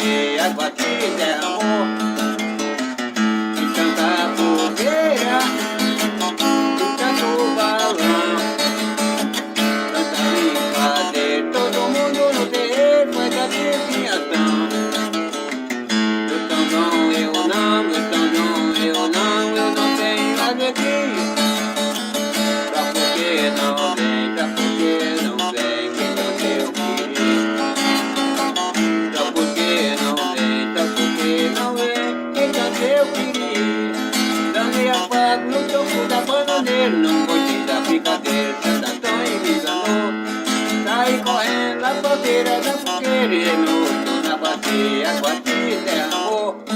bater, água que derramou. E tanta fogueira, e tanto balão, tanta brincadeira, todo mundo no terreiro faz adivinhação. Eu tão bom, eu não tenho alegria. Pra porque não vem, pra porque não vem, que tanto eu queria. Pra porque não vem, pra porque não vem, que tanto eu queria. Danei a faca no topo da bananeira, não gostei da brincadeira, tanta tonha me enganou. Saí correndo na bandeira da fogueira e no na bacia, água que derramou.